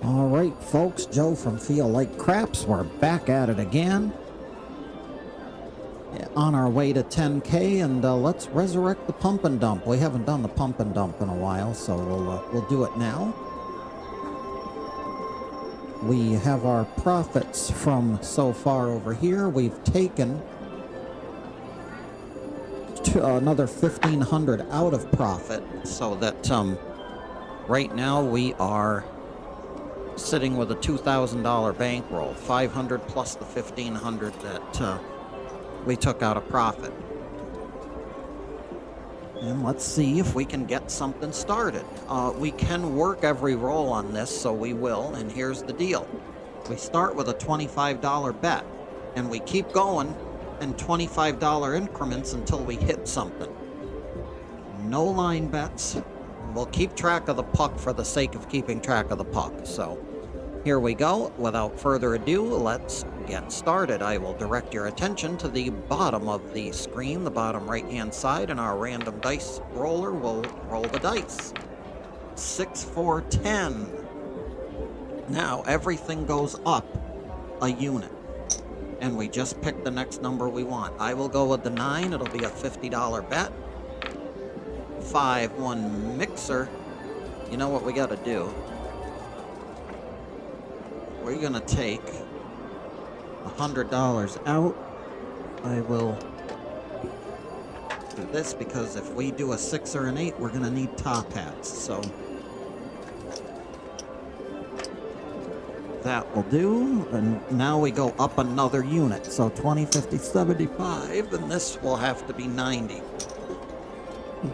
All right, folks, Joe from Feel Like Craps. We're back at it again. On our way to 10K, and let's resurrect the pump and dump. We haven't done the pump and dump in a while, so we'll do it now. We have our profits from so far over here. We've taken another 1,500 out of profit, so that right now we are sitting with a $2,000 bankroll, 500 plus the 1,500 that we took out of profit. And let's see if we can get something started. We can work every roll on this, so we will, and here's the deal. We start with a $25 bet, and we keep going in $25 increments until we hit something. No line bets. We'll keep track of the puck for the sake of keeping track of the puck. So here we go. Without further ado, let's get started. I will direct your attention to the bottom of the screen, the bottom right-hand side, and our random dice roller will roll the dice. 6, 4, 10. Now everything goes up a unit, and we just pick the next number we want. I will go with the 9. It'll be a $50 bet. 5, 1 mixer. You know what we got to do? We're going to take $100 out. I will do this because if we do a 6 or an 8, we're going to need top hats. So that will do. And now we go up another unit. So 20, 50, 75, and this will have to be 90.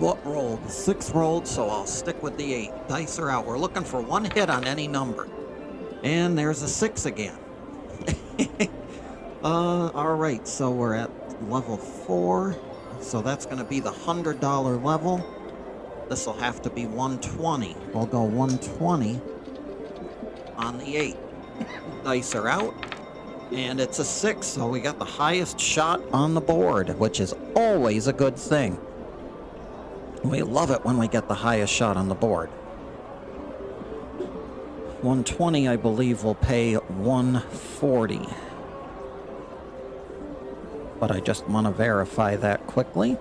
What rolled? 6 rolled, so I'll stick with the 8. Dice are out. We're looking for one hit on any number. And there's a 6 again. Alright, so we're at level 4. So that's going to be the $100 level. This will have to be 120. We'll go 120 on the 8. Dice are out. And it's a 6, so we got the highest shot on the board, which is always a good thing. We love it when we get the highest shot on the board. 120, I believe, will pay 140. But I just want to verify that quickly.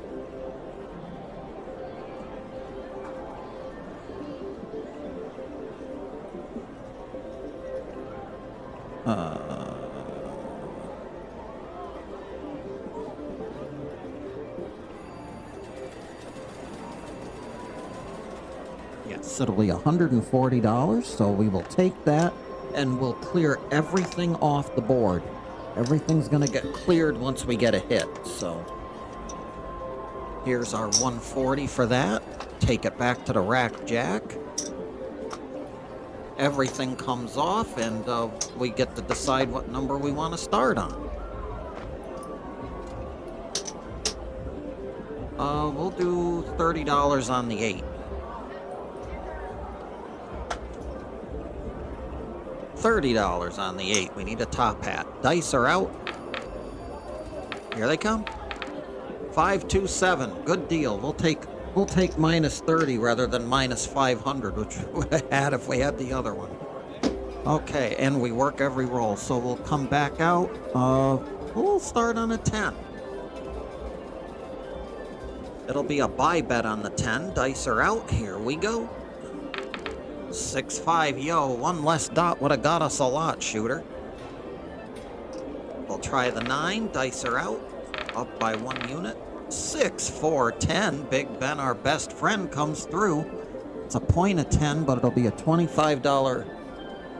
Yes, it'll be $140, so we will take that and we'll clear everything off the board. Everything's going to get cleared once we get a hit, so here's our 140 for that. Take it back to the rack jack. Everything comes off, and we get to decide what number we want to start on. We'll do $30 on the 8. $30 on the 8. We need a top hat. Dice are out. Here they come. 5, 2, 7. Good deal. We'll take minus 30 rather than minus 500, which we would have had if we had the other one. Okay, and we work every roll, so we'll come back out. We'll start on a 10. It'll be a buy bet on the 10. Dice are out. Here we go. 6, 5, yo, one less dot would have got us a lot, shooter. We'll try the 9, dice are out, up by 1 unit. 6, 4, 10, Big Ben, our best friend, comes through. It's a point of 10, but it'll be a $25,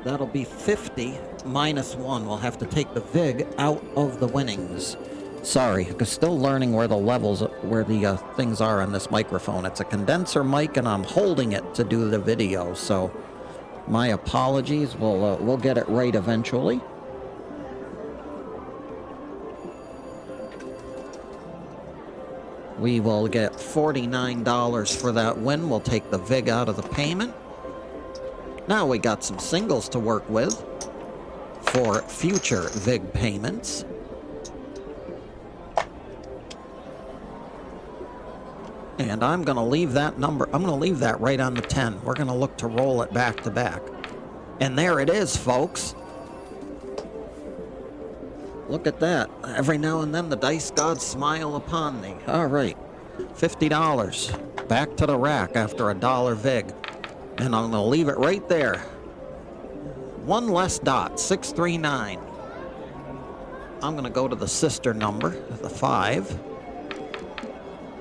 that'll be 50, minus 1. We'll have to take the VIG out of the winnings. Sorry, I'm still learning where the levels, where the things are on this microphone. It's a condenser mic, and I'm holding it to do the video, so my apologies. We'll get it right eventually. We will get $49 for that win. We'll take the VIG out of the payment. Now we got some singles to work with for future VIG payments. And I'm going to leave that number, I'm going to leave that right on the 10. We're going to look to roll it back to back. And there it is, folks. Look at that. Every now and then the dice gods smile upon me. All right. $50. Back to the rack after $1 vig. And I'm going to leave it right there. One less dot, 639. I'm going to go to the sister number, the 5.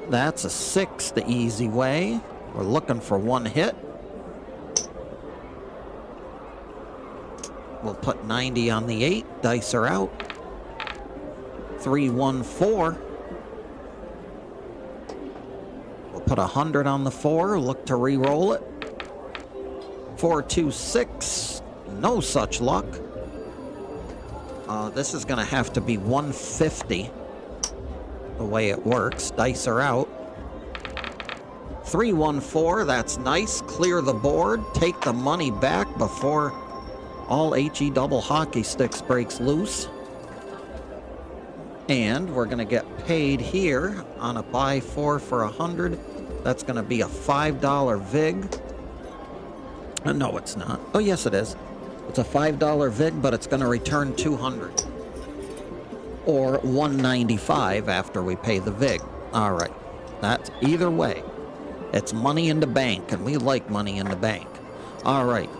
That's a 6 the easy way. We're looking for one hit. We'll put 90 on the 8. Dice are out. 314. We'll put 100 on the 4. Look to re-roll it. 426. No such luck. This is going to have to be 150. The way it works. Dice are out. 314. That's nice. Clear the board. Take the money back before all HE double hockey sticks breaks loose. And we're going to get paid here on a buy 4 for 100. That's going to be a $5 vig. No, it's not. Oh, yes, it is. It's a $5 vig, but it's going to return 200. Or 195 after we pay the vig. All right. That's either way. It's money in the bank, and we like money in the bank. All right.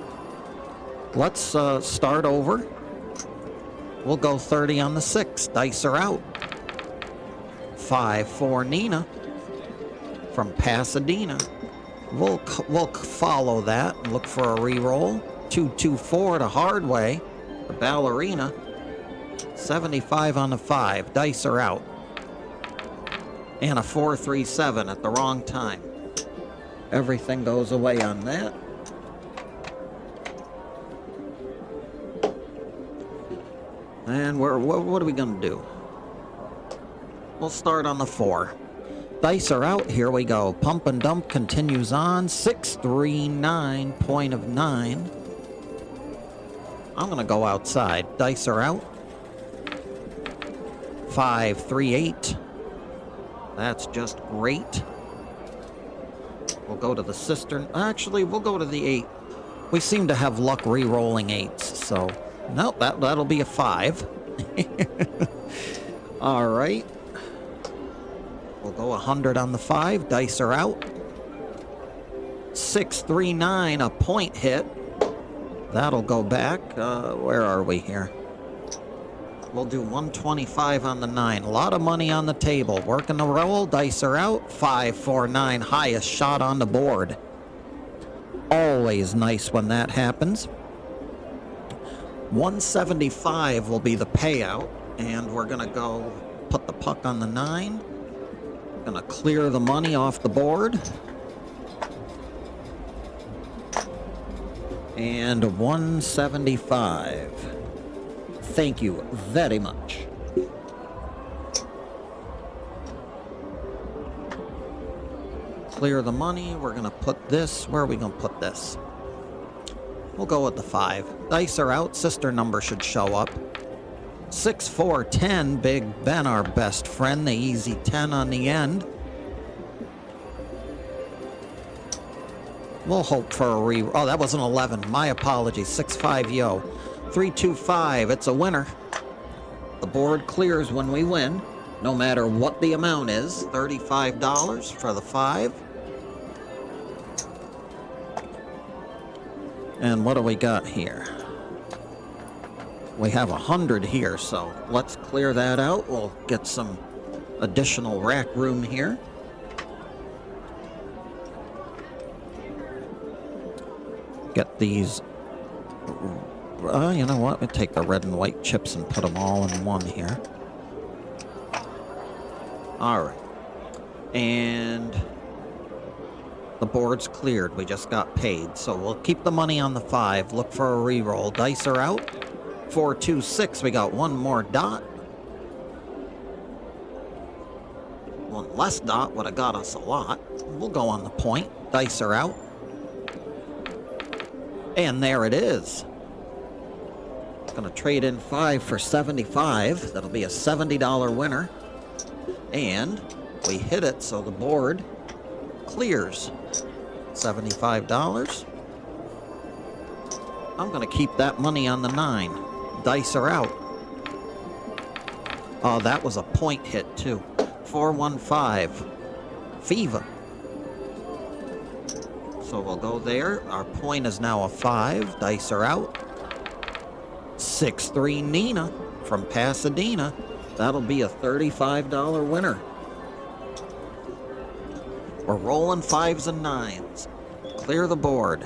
Let's start over. We'll go 30 on the 6. Dice are out. 5 for Nina from Pasadena. We'll follow that and look for a re-roll. 224 to Hardway, the ballerina. 75 on the 5. Dice are out. And a 437 at the wrong time. Everything goes away on that. And what are we going to do? We'll start on the 4. Dice are out. Here we go. Pump and dump continues on. 639, point of 9. I'm going to go outside. Dice are out. 538. That's just great. We'll go to the cistern. Actually, we'll go to the 8. We seem to have luck re-rolling 8s, so... Nope, that'll be a 5. All right. We'll go 100 on the 5. Dice are out. 639, a point hit. That'll go back. Where are we here? We'll do 125 on the 9. A lot of money on the table. Working the roll. Dice are out. 549, highest shot on the board. Always nice when that happens. 175 will be the payout, and we're going to go put the puck on the 9. Going to clear the money off the board. And 175. Thank you very much. Clear the money. We're going to put this. Where are we going to put this? We'll go with the 5. Dice are out. Sister number should show up. 6, 4, 10. Big Ben, our best friend. The easy 10 on the end. We'll hope for a re... Oh, that was an 11. My apologies. 6, 5, yo. 3, 2, 5. It's a winner. The board clears when we win, no matter what the amount is. $35 for the 5. And what do we got here? We have 100 here, so let's clear that out. We'll get some additional rack room here. Get these... you know what? We'll take the red and white chips and put them all in one here. Alright. And... the board's cleared. We just got paid. So we'll keep the money on the 5. Look for a re-roll. Dice are out. 4, 2, 6. We got one more dot. One less dot would have got us a lot. We'll go on the point. Dice are out. And there it is. Gonna trade in 5 for 75. That'll be a $70 winner. And we hit it, so the board clears. $75. I'm going to keep that money on the 9. Dice are out. Oh, that was a point hit, too. 415. Fever. So we'll go there. Our point is now a 5. Dice are out. 6-3 Nina from Pasadena. That'll be a $35 winner. We're rolling 5s and 9s. Clear the board.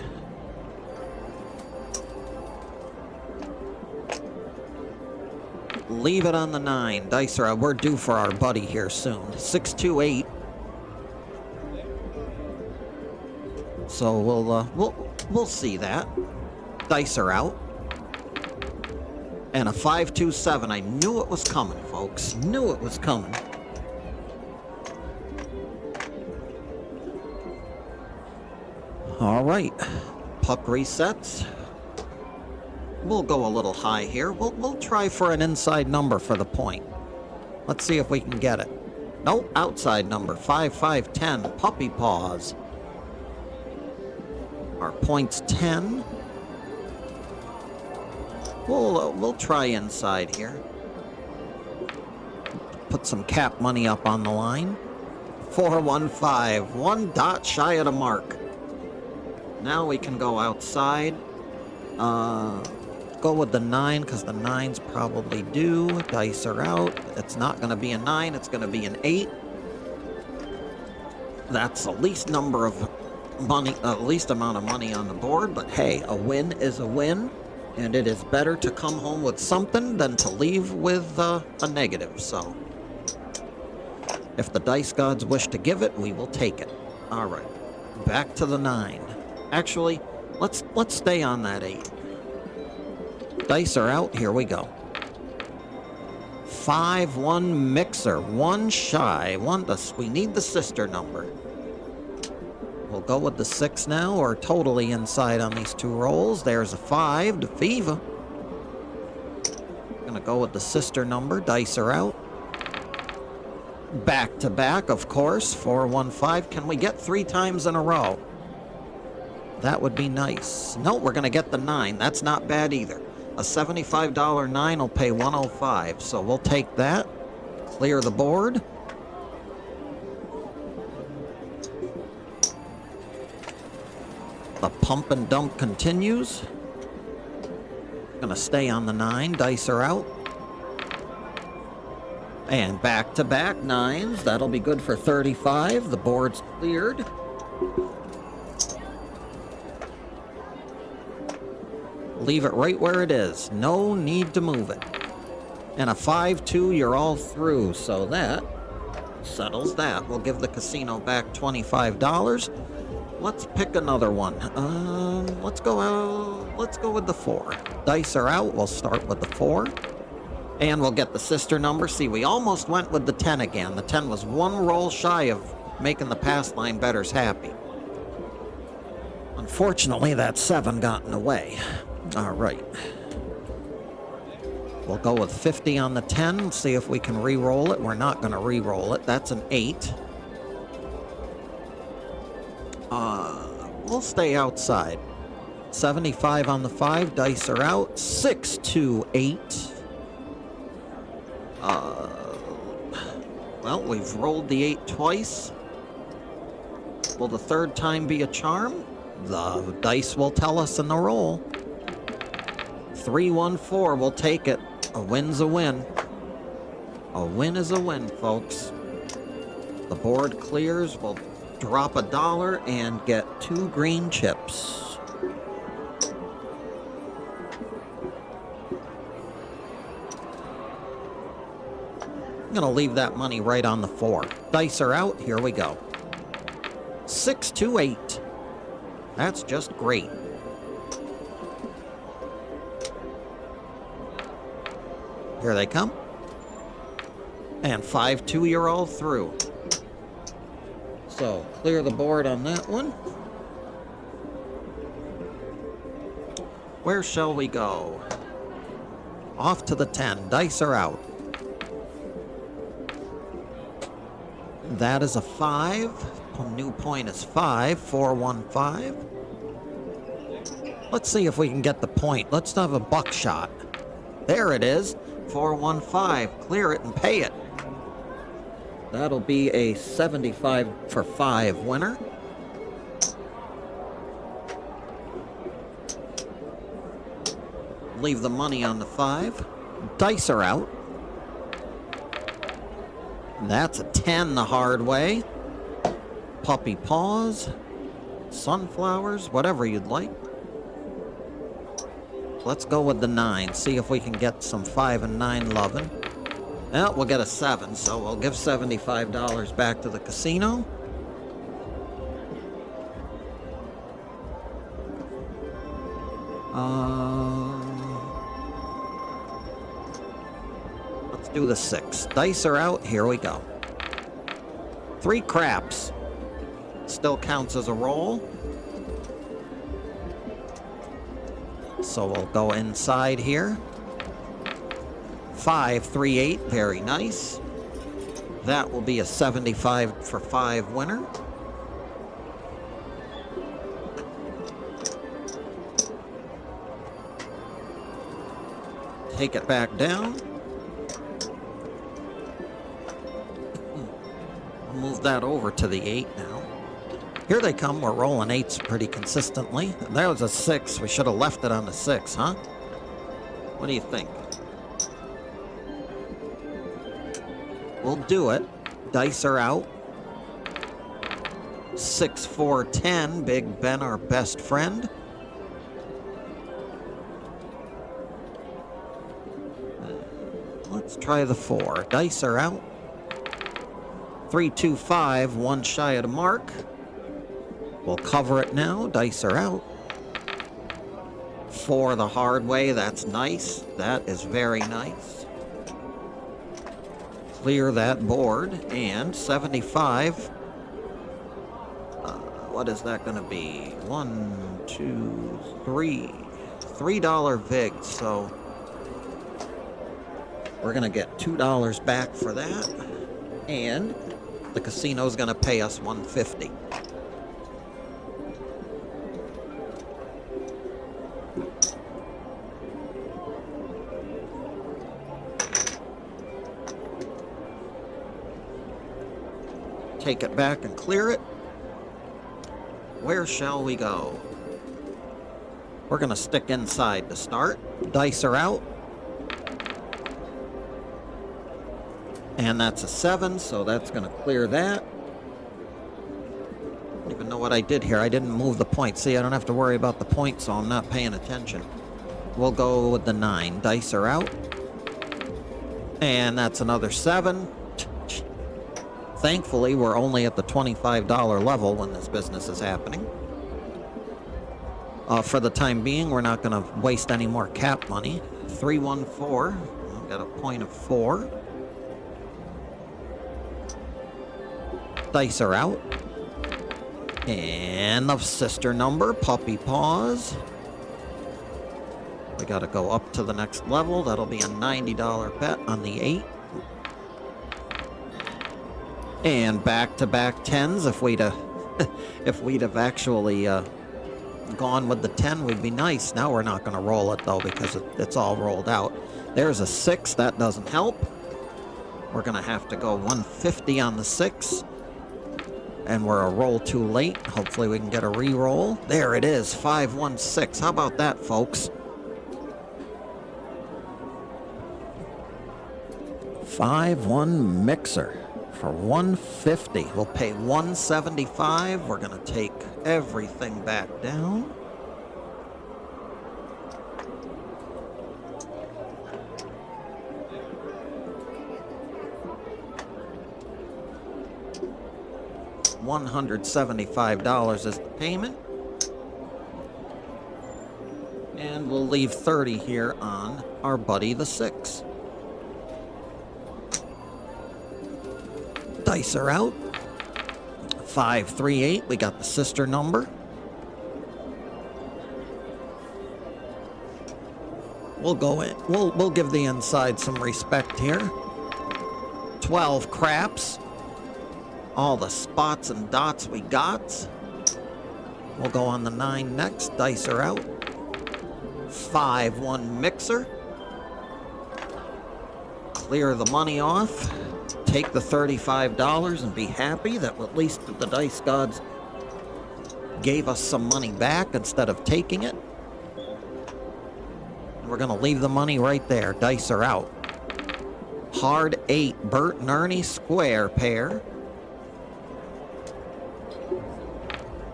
Leave it on the 9. Dice are out. We're due for our buddy here soon. 6-2-8. So we'll see that. Dice are out. And a 5-2-7. I knew it was coming, folks. Knew it was coming. All right. Puck resets. We'll go a little high here. We'll try for an inside number for the point. Let's see if we can get it. Nope, outside number. 5-5-10. Puppy paws. Our point's 10. We'll try inside here. Put some cap money up on the line. 4-1-5. 1 dot shy of the mark. Now we can go outside. Go with the 9 because the 9's probably due. Dice are out. It's not going to be a 9. It's going to be an 8. That's the least number of money, least amount of money on the board. But hey, a win is a win. And it is better to come home with something than to leave with a negative. So if the dice gods wish to give it, we will take it. All right. Back to the 9. Actually, let's stay on that 8. Dice are out. Here we go. 5-1 mixer. 1 shy. We need the sister number. We'll go with the 6 now, or totally inside on these 2 rolls. There's a 5 to Fever. Gonna go with the sister number. Dice are out. Back to back, of course. 4-1-5. Can we get 3 times in a row? That would be nice. No, we're gonna get the 9. That's not bad either. A $75 9 will pay $105, so we'll take that. Clear the board. The pump and dump continues. Gonna stay on the 9. Dice are out. And back-to-back 9s. That'll be good for 35. The board's cleared. Leave it right where it is. No need to move it. And a 5-2, you're all through. So that settles that. We'll give the casino back $25. Let's pick another one. Let's go with the 4. Dice are out. We'll start with the 4. And we'll get the sister number. See, we almost went with the 10 again. The 10 was 1 roll shy of making the pass line bettors happy. Unfortunately, that 7 got in the way. All right. We'll go with 50 on the 10. See if we can re-roll it. We're not going to re-roll it. That's an 8. We'll stay outside. 75 on the 5. Dice are out. 6-2-8. Well, we've rolled the 8 twice. Will the 3rd time be a charm? The dice will tell us in the roll. 3-1-4. We'll take it. A win's a win. A win is a win, folks. The board clears. We'll drop $1 and get 2 green chips. I'm going to leave that money right on the 4. Dice are out. Here we go. 6-2-8. That's just great. Here they come. And 5-2, you're all through. So, clear the board on that one. Where shall we go? Off to the 10. Dice are out. That is a 5. New point is 5. 4-1-5. Let's see if we can get the point. Let's have a buckshot. There it is. 415. Clear it and pay it. That'll be a 75 for 5 winner. Leave the money on the 5. Dice are out. That's a 10 the hard way. Puppy paws. Sunflowers. Whatever you'd like. Let's go with the 9. See if we can get some 5 and 9 loving. Well, we'll get a 7, so we'll give $75 back to the casino. Let's do the 6. Dice are out. Here we go. 3 craps. Still counts as a roll. So we'll go inside here. 5, 3, 8. Very nice. That will be a 75 for 5 winner. Take it back down. I'll move that over to the 8 now. Here they come. We're rolling 8s pretty consistently. That was a 6. We should have left it on the 6, huh? What do you think? We'll do it. Dice are out. 6, 4, 10. Big Ben, our best friend. Let's try the 4. Dice are out. 3, 2, 5. 1 shy of the mark. We'll cover it now. Dice are out. 4 the hard way. That's nice. That is very nice. Clear that board. And 75. What is that going to be? 1, 2, 3. $3 VIG. So we're going to get $2 back for that. And the casino's going to pay us $150. Take it back and clear it. Where shall we go? We're going to stick inside to start. Dice are out. And that's a 7, so that's going to clear that. I don't even know what I did here. I didn't move the point. See, I don't have to worry about the point, so I'm not paying attention. We'll go with the 9. Dice are out. And that's another 7. Thankfully, we're only at the $25 level when this business is happening. For the time being, we're not going to waste any more cap money. 314. I've got a point of 4. Dice are out. And the sister number, Puppy Paws. We got to go up to the next level. That'll be a $90 bet on the 8. And back-to-back 10s. If we'd have actually gone with the 10, we'd be nice. Now we're not going to roll it, though, because it's all rolled out. There's a 6. That doesn't help. We're going to have to go 150 on the 6. And we're a roll too late. Hopefully we can get a re-roll. There it is, 516. How about that, folks? 5-1 mixer for 150. We'll pay 175. We're going to take everything back down. $175 is the payment. And we'll leave 30 here on our buddy the 6. Dice are out. 538. We got the sister number. We'll go in. We'll give the inside some respect here. 12 craps. All the spots and dots we got. We'll go on the 9 next. Dice are out. 5-1 mixer. Clear the money off. Take the $35 and be happy that at least the dice gods gave us some money back instead of taking it. And we're going to leave the money right there. Dice are out. Hard 8, Bert and Ernie square pair.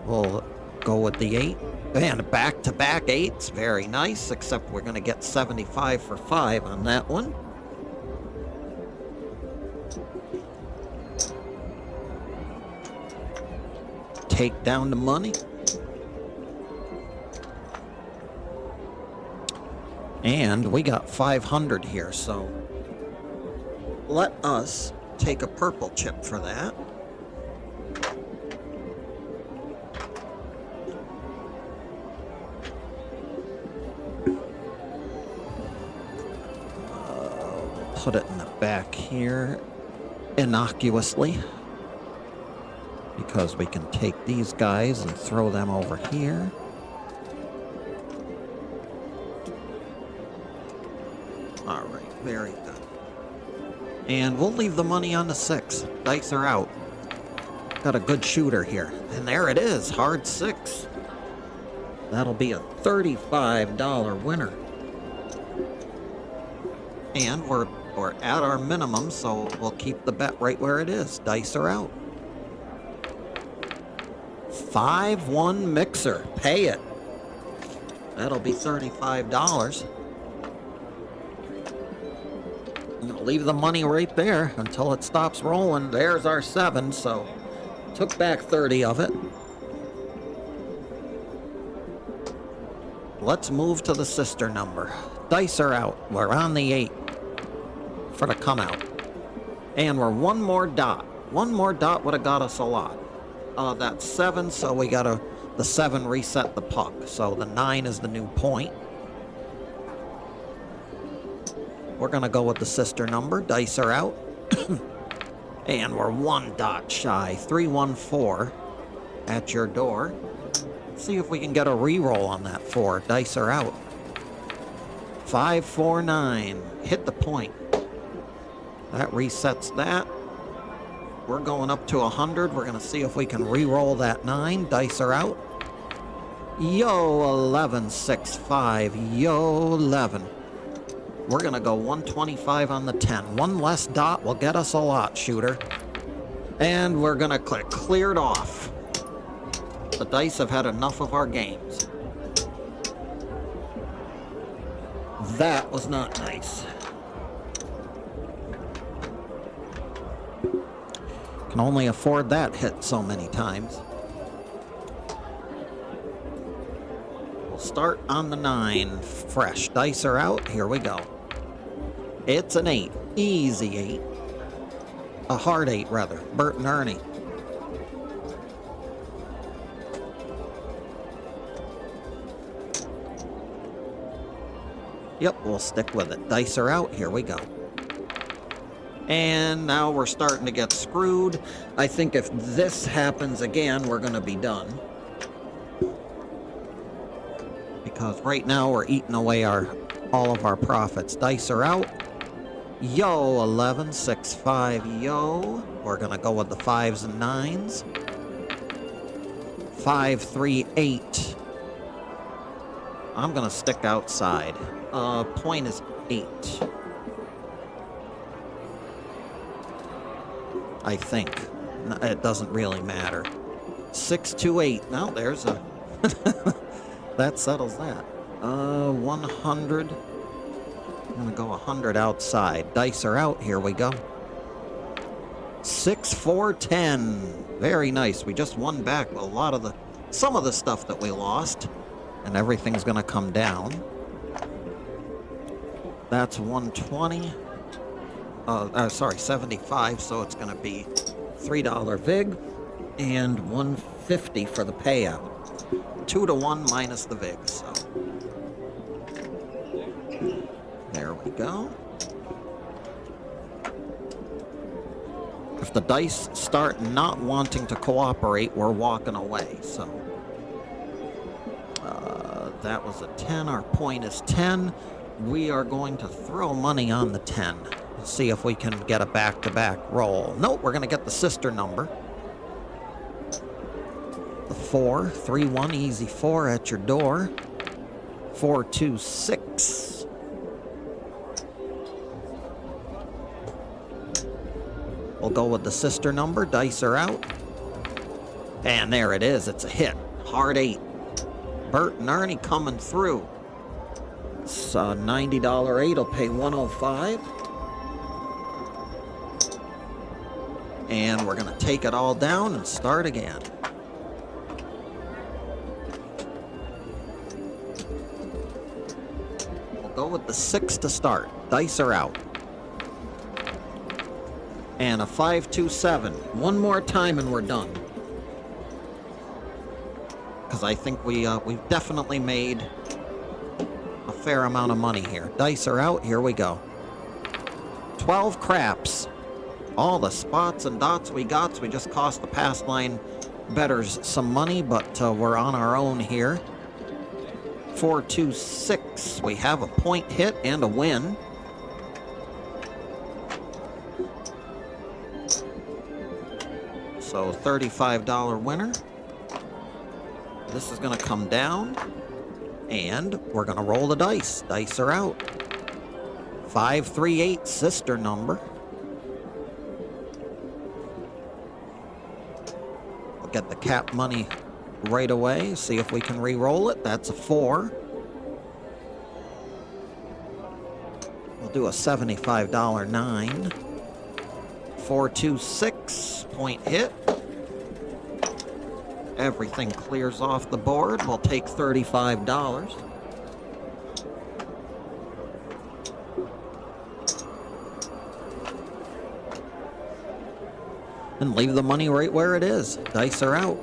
We'll go with the 8. And back-to-back 8s. Very nice, except we're going to get 75 for 5 on that one. Take down the money. And we got 500 here, so let us take a purple chip for that. Put it in the back here innocuously, because we can take these guys and throw them over here. All right, very good. And we'll leave the money on the 6. Dice are out. Got a good shooter here. And there it is, hard 6. That'll be a $35 winner. And we're at our minimum, so we'll keep the bet right where it is. Dice are out. 5-1 mixer. Pay it. That'll be $35. I'm going to leave the money right there until it stops rolling. There's our 7, so took back 30 of it. Let's move to the sister number. Dice are out. We're on the 8 for the come out. And we're one more dot. One more dot would have got us a lot. That's 7, so we gotta, the 7 reset the puck. So the 9 is the new point. We're gonna go with the sister number. Dice are out. And we're 1 dot shy. 314 at your door. Let's see if we can get a reroll on that 4. Dice are out. 549. Hit the point. That resets that. We're going up to 100. We're going to see if we can re-roll that 9. Dice are out. Yo, 11, 6, 5. Yo, 11. We're going to go 125 on the 10. One less dot will get us a lot, shooter. And we're going to click cleared off. The dice have had enough of our games. That was not nice. Can only afford that hit so many times. We'll start on the 9 fresh. Dice are out. Here we go. It's an 8. Easy 8. A hard 8, rather. Bert and Ernie. Yep, we'll stick with it. Dice are out. Here we go. And now we're starting to get screwed. I think if this happens again, we're going to be done. Because right now we're eating away all of our profits. Dice are out. Yo, 11, 6, 5, yo. We're going to go with the 5s and 9s. 5, 3, 8. I'm going to stick outside. Point is 8. I think. It doesn't really matter. 6, 2, 8. Now there's a... that settles that. 100. I'm going to go 100 outside. Dice are out. Here we go. 6, 4, 10. Very nice. We just won back some of the stuff that we lost. And everything's going to come down. That's 120. Sorry, 75, so it's going to be $3 VIG and $150 for the payout. 2 to 1 minus the VIG, so. There we go. If the dice start not wanting to cooperate, we're walking away, so. That was a 10. Our point is 10. We are going to throw money on the 10. See if we can get a back-to-back roll. Nope, we're going to get the sister number. The 4, 3, 1, easy 4 at your door. 4, 2, 6. We'll go with the sister number. Dice are out. And there it is. It's a hit. Hard 8. Bert and Ernie coming through. It's a $90 8 will pay $105. And we're going to take it all down and start again. We'll go with the 6 to start. Dice are out. And a 5, 2, 7. One more time and we're done. Because I think we've definitely made a fair amount of money here. Dice are out. Here we go. 12 craps. All the spots and dots we got, so we just cost the past line bettors some money, but we're on our own here. 4, 2, 6. We have a point hit and a win. So $35 winner. This is going to come down, and we're going to roll the dice. Dice are out. 5, 3, 8, sister number. We'll get the cap money right away. See if we can re-roll it. That's a 4. We'll do a $75 9. 4, 2, 6. Point hit. Everything clears off the board. We'll take $35. And leave the money right where it is. Dice are out.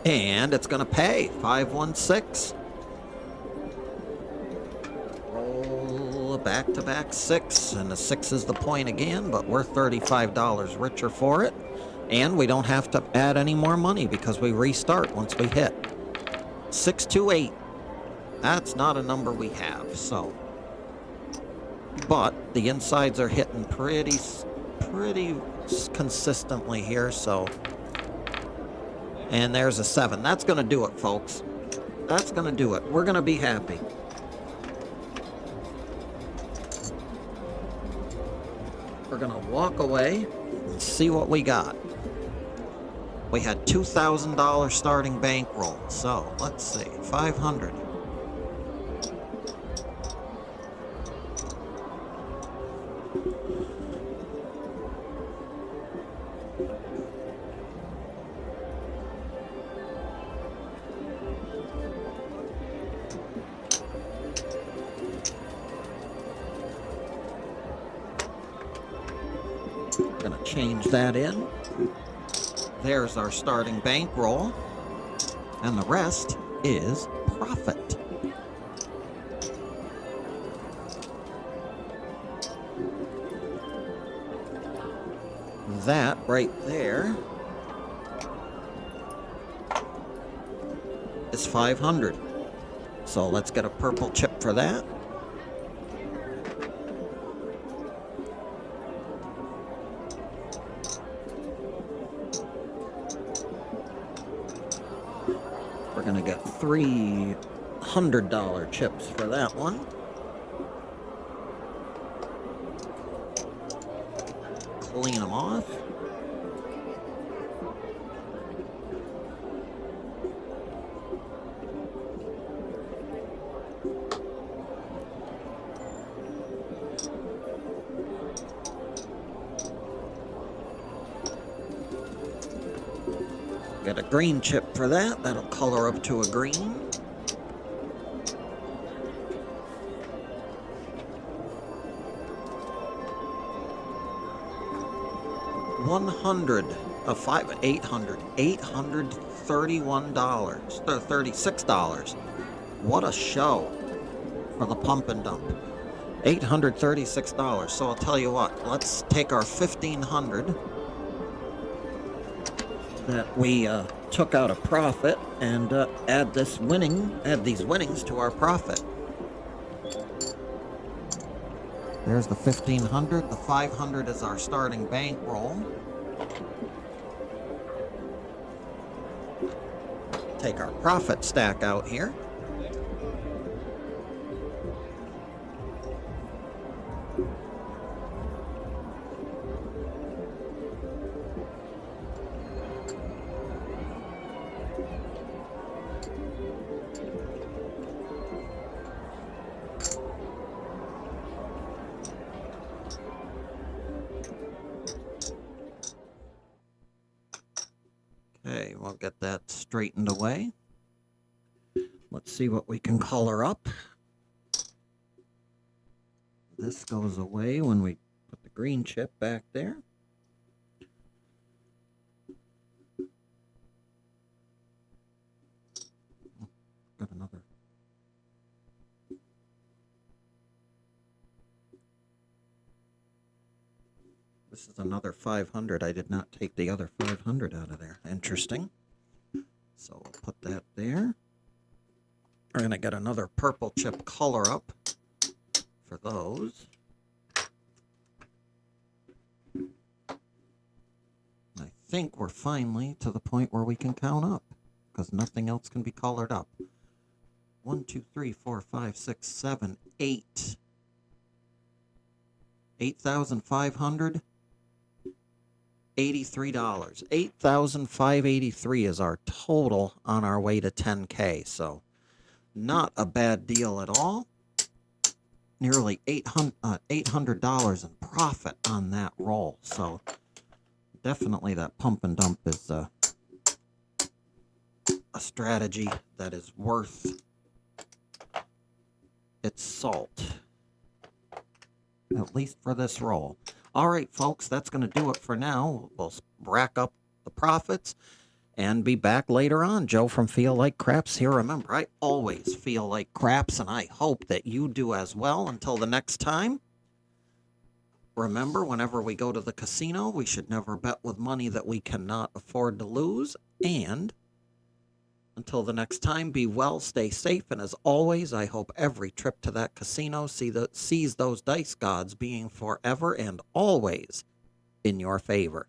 And it's going to pay. 5, 1, 6. Roll a back-to-back 6. And the 6 is the point again, but we're $35 richer for it. And we don't have to add any more money because we restart once we hit. 6, 2, 8. That's not a number we have, so. But the insides are hitting pretty consistently here, so. And there's a 7. That's going to do it, folks. That's going to do it. We're going to be happy. We're going to walk away and see what we got. We had $2,000 starting bankroll. So, let's see. 500. We're going to change that in. There's our starting bankroll, and the rest is profit. That right there is 500. So let's get a purple chip for that. We're going to get $300 chips for that one. Clean them off. Get a green chip for that. That'll color up to a green. $831. What a show for the pump and dump. $836. So I'll tell you what, let's take our $1,500 that we took out a profit and add these winnings to our profit. There's the 1,500. The 500 is our starting bankroll. Take our profit stack out here. Okay, we'll get that straightened away. Let's see what we can color up. This goes away when we put the green chip back there. Got another. This is another 500. I did not take the other 500 out of there. Interesting. So we'll put that there. We're going to get another purple chip color up for those. I think we're finally to the point where we can count up, because nothing else can be colored up. 1, 2, 3, 4, 5, 6, 7, 8. 8,500. $83. 8,583 is our total on our way to 10K. So not a bad deal at all. Nearly $800 in profit on that roll. So definitely that pump and dump is a strategy that is worth its salt, at least for this roll. All right, folks, that's going to do it for now. We'll rack up the profits and be back later on. Joe from Feel Like Craps here. Remember, I always feel like craps, and I hope that you do as well. Until the next time, remember, whenever we go to the casino, we should never bet with money that we cannot afford to lose. And until the next time, be well, stay safe, and as always, I hope every trip to that casino sees those dice gods being forever and always in your favor.